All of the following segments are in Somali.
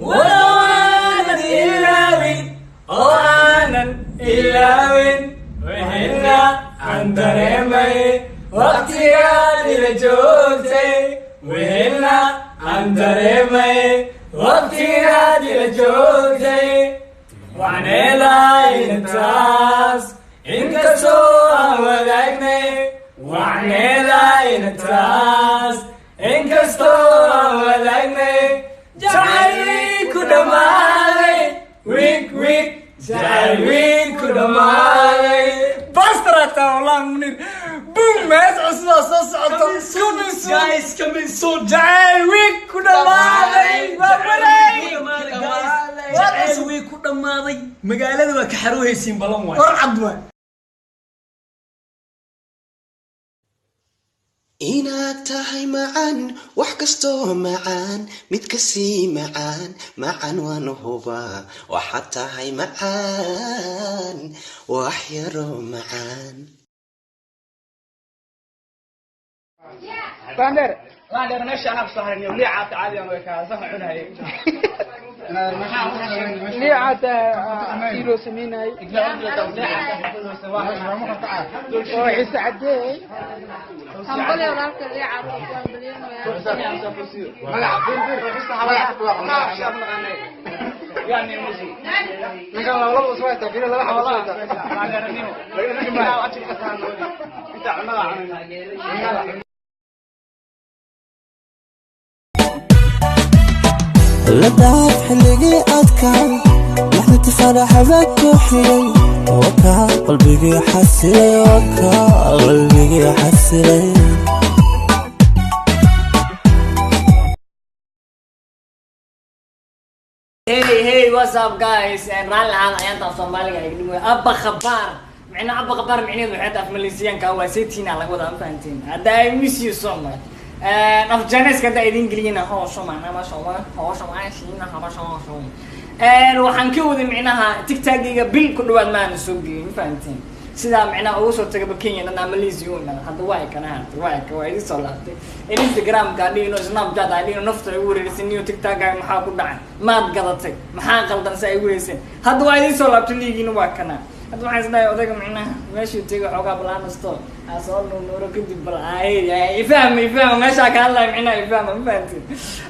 ولو aanan ilaawin oo aanan ilaawin wehena aan dareemay waqtigaad ila joogtay wehena aan dareemay waqtigaad ila joogtay waxaan helay intaas inkastoo aan wadaagnay waxaan helay intaas inkastoo aan wadaagnay jacayl ku dhamaaday wig wig jacayl ku dhamaaday bastarata wallah munir boom mees cusba soo socoto guys coming soon jacayl wig ku dhamaaday jacayl wig ku dhamaaday magaalada waa ka xaroohaysiin balan waay war cadwa inaad tahay macaan wax kastoo macaan mid kasii macaan macaan waan hubaa waxaad tahay macaan wax yaroo macaan Lander meesha anaa kusoo haray liica caadi aan way ka soo cunay liica kilo sameynay oo isa cadee Hambali walaalka liica لدعت حلقي أذكر لحظة فرح بكحلي وكا قلبي حسلي وكا قلبي حسلي Hey what's up guys رال هذا أيام Soomaaliga يقولون أبا خبار معنا أبا خبار معناه بحيث أفماليسيان كواسيتين على قدر أنفانتين هذا I miss you so much أفجانس كده إيدين قلينا هو شو معنا ما شاء الله هو شو معنا شينا ما شاء الله وحنكود معناها تيك تاك بيل كل واحد ما نسوقي فهمتين سيدا معنا أوصل تجيب كينيا أنا ماليزيون هذا واي كان هذا واي كواي صلاتي الانستغرام قاعدين سناب شات قاعدين نفط يقول السنيو تيك تاك محاكو دعان ما تقلتك محاكل دنسا يقولين هذا واي صلاتي ليجي نوا كنا هذا واحد سناي أوديك معنا ماشي تيجي حوجا بلان ستور أصلا نورو كذي بالعاي يفهم ماشي كلا معنا يفهم فهمتين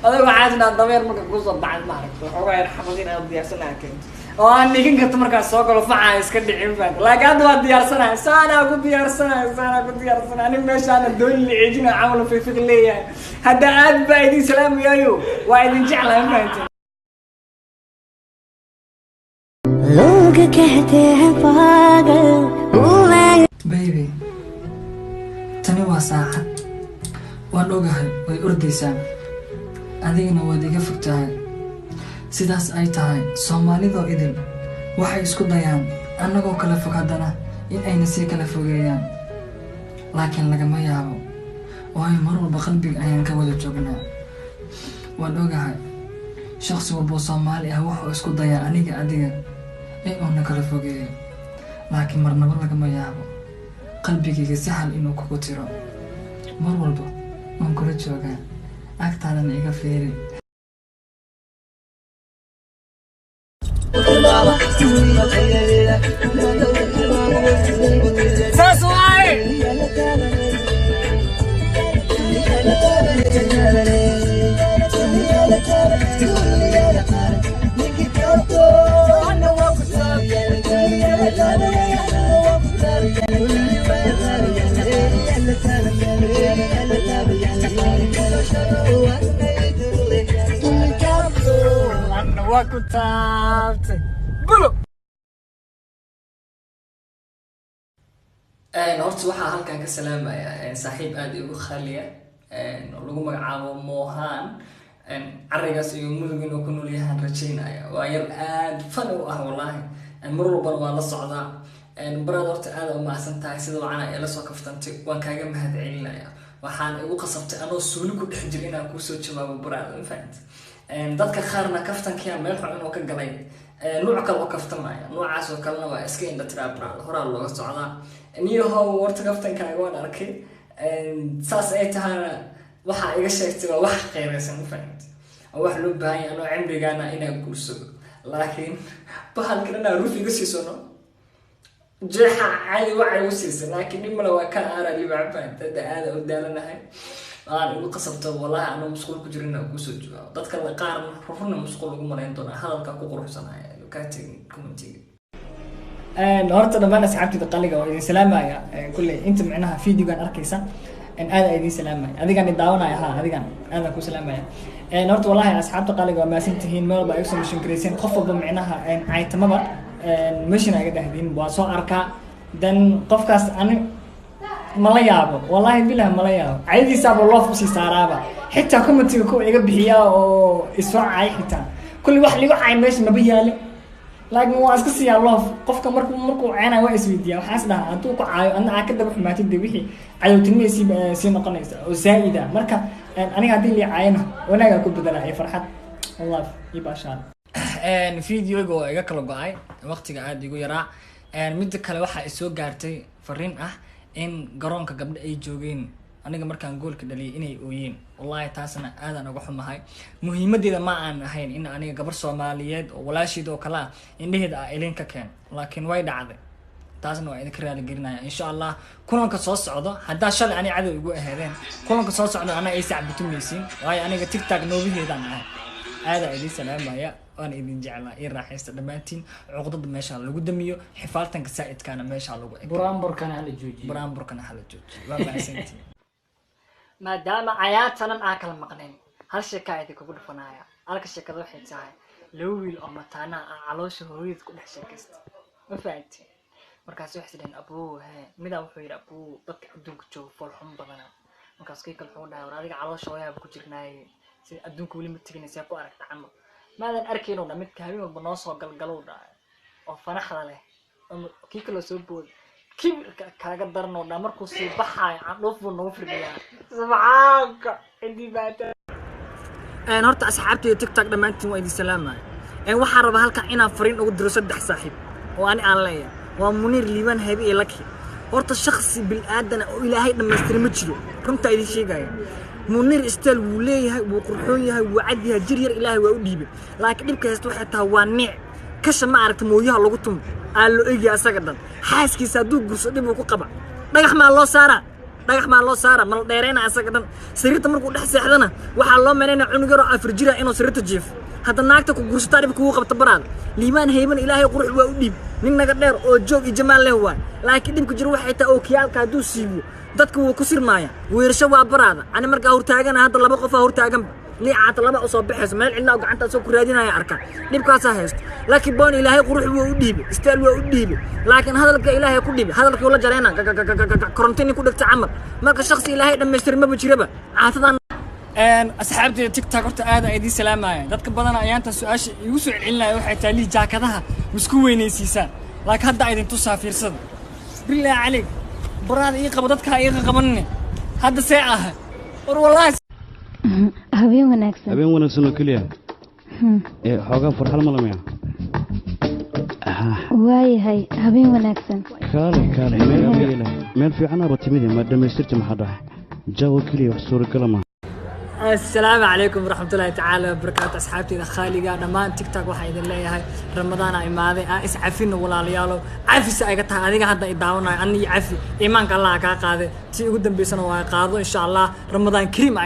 هذا واحد سنا الضمير ممكن قصة بعد ما أعرف حوجا يرحمون أودي سنة كنت وأنا كنت مركز سوق الفعال إسكندر عفان لكن هذا ديار سنة سنة كنت ديار سنة أنا ماشي أنا الدول اللي عجنا عملوا في فقلية هذا عاد بعيد سلام يايو وايد جعله فهمتين लोग कहते हैं पागल baby tani waa saacad waan ogahay way ordaysaa adigana waad iga fog tahay sidaas ay tahay soomaalidoo idil waxay isku dayaan annagoo kala fog haddana in ayna sii kala fogeeyaan laakiin lagama yaabo waayo mar walba qalbiga ayaan ka wada joognaa waan ogahay shakhsi walboo Soomaali ah wuxuu isku dayaa aniga adiga in uu na kala fogeeyo laakiin marnaba lagama yaabo qalbigayga si hal inuu kugu tiro mar walba waan kula joogaa agtaadana iga fiiri وكتابتي بلو horta waxaa halkan ka salaamaya saaxiib aad igu khaliya lagu magacaabo Mohan arigaas iyo mudug inuu ku nool yahay rajaynaya waa yar aad fan u ah wallahi mar walba waa la socdaa barada horta aad u maasan tahay sida waana ay la soo kaftantay waan kaaga mahadcelinaya waxaan igu qasabtay anoo suuli ku dhex jir inaan ku soo jawaabo barada fahant dadka qaarna kaftankiya meel xun oo ka galay nooc kale oo kaftamaya noocaas oo kalena waa iska indha tiraabra horaa looga socdaa niyahow warta kaftankaaga waan arkay saas ay tahay waxa iga sheegtay waa wax qeyraysan fahant wax loo baahan yahay anoo cimrigaana inaan guursado laakiin bahalkan inaan ruuf iga siisono jeexa caadi waxay u siisay laakiin dhib male waa ka aara libacbaan dada aada u daalanahay aan igu qasabto wallahi anoo musquul ku jirin aan kusoo jooga dadka la qaar rufna musquul ugu malayn doona hadalka ku quruxsanaya ka tegin commentiga horta dhammaan asxaabtida qaliga oo idin salaamaya kulley inta micnaha videogan arkaysa aad idin salaamaya adigan daawanaya ha adigan aad ku salaamaya horta wallahi asxaabta qaliga waa maasantihiin meel baa igu soo mission gareyseen qof walba micnaha aytamada mission aga dhahdin waa soo arkaa dan qofkaas ani mala yaabo wallahi bilah mala yaabo caydiisaaba loof usii saaraaba xitaa commentiga kuwa iga bixiya oo isoo caay xitaa kulli wax ligu caay meesha maba yaalo laakiin waa iska siiyaa loof qofka markuu ceenaa waa isweydiiyaa waxaan is dhahaa hadduu ku caayo adna aa ka daba xumaatid de wixii cadowtinimaysi sii noqonaysa oo zaa'ida marka aniga haddii lii caayana wanaagaa ku bedelaa ee farxad wallahi iyo baashaan videoga oo iga kala go-ay waqtiga aada igu yaraa midda kale waxaa isoo gaartay fariin ah in garoonka gabdho ay joogeen aniga markaan goolka dhaliyay inay ooyeen wallahi taasna aadaan uga xumahay muhiimadeeda ma aan ahayn in aniga gabar Soomaaliyeed oo walaasheed oo kala indhaheeda ah ilin ka keen laakiin way dhacday taasna waa idinka raali gelinaya insha Allah kulanka soo socdo hadaa shalay ani cadow igu aheedeen kulanka soo socdo ana ay sacbitumaysiin waayo aniga TikTok noobiheedan ah aada idin salaamaya وانا إذن جعلنا إيه راح يستخدماتين عقدة ماشى لو قدام يو حفالتن كسائد كان ماشى لو برامبر كان على جوجي برامبر كان على جوجي ما سنتي ما دام عياتنا آكل مقنين هالشكاية كقول فنايا على الشكل واحد ساعة لويل أو متانا على شهوريد كل شكست ما فهمتي مركز واحد لين أبوه ماذا وحير أبوه بك أدونك تشوف فرحهم بدنا مركز كيك الحوضة ورادك على شوية بكتيرناي أدونك ولي متجني سيابو أرك تعمل maadan arkayno dhamid kaabi walba noo soo galgalow dhaay oo fanaxda leh kii kala soo bood kibirka kaaga darno dha markuu sii baxay aan dhoofu noo firdhiyaa subxaanka indii baata horta asxaabtay TikTok dhamaantiin waa idin salaamay waxaan rabaa halkan inaan fariin ugu diro saddex saaxiib oo ani aan leeyahay waa Muniir Liiban Habi iyo Laki horta shakhsi bil aadan oo Ilaahay dhameystir ma jiro runta idin sheegaya Muniir istal wuu leeyahay wuu qurxoon yahay wuu cad yahay jir yar Ilaahay waa u dhiibay laakiin dhibka haysto waxay tahay waa niic kasha ma aragta mooyaha lagu tum aan loo eegay asaga dhan xaaskiisa haduu gurso dhib uu ku qaba dhagax ma loo saara mal dheereena asaga dhan sariirta markuu dhex seexdana waxa loo meenayna cunug yar oo afar jira inuu sariirta jiif hadda naagta ku gursataa dhib kugu qabta baraan Liiban Hayban Ilaahay qurux waa u dhiib nin naga dheer oo joog iyo jamaal leh waa laakiin dhibka jiro waxay tahay oo kiyaalka haduu siibo dadku wuu ku sirmaaya weersho waa baraada ani markaa hortaagan hadda laba qof hortaagan liicaad laba oo soo baxayso meel cidna gacanta soo ku raadinaya arka dhibkaas haysto laakiin boon Ilaahay qurux waa u dhiibay istaal waa u dhiibay laakiin hadalka Ilaahay ku dhiibay hadalkii la jareena korontiin ku dhigta camal marka shakhsi Ilaahay dhameystir ma jiraba caatadan asxaabtay TikTok horta aad ay idin salaamayaan dadka badan ayaanta su'aasha igu soo celinaya waxay tahay li jaakadaha isku weynaysiisaan laakiin hadda idin tusaa fiirsada billahi alayk براد إيه قبضت كا إيه قبضني هذا ساعة والله habeen wanaagsan oo kaliya xoogaa farxad ma lamaya waayahay habeen wanaagsan kaale meel fiican aba timid ma dhameystirta maxaa dhahay jawo kaliya wax suuragal ma السلام عليكم ورحمة الله تعالى وبركاته أصحابتي الخالقة دمان تيك توك واحد اللي هاي رمضان إمادي إسعفين ولا ليالو عفي سايقتها هذيك هذا إداونا أني عفي إيمانك الله كاقاذي تي قدام بيسنا وقاذو إن شاء الله رمضان كريم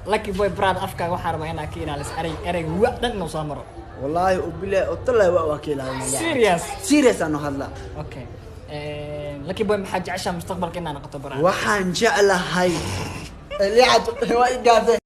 لكي بوي براد أفكا وحارب هنا كينا لس أري وقتنا نصامره والله وبلا أطلع وكيل هذا سيريس أنه هذا أوكي لكي بوي محاج عشان مستقبل كنا نقطة براد وحن جعل هاي اللي عاد وايد قاعدة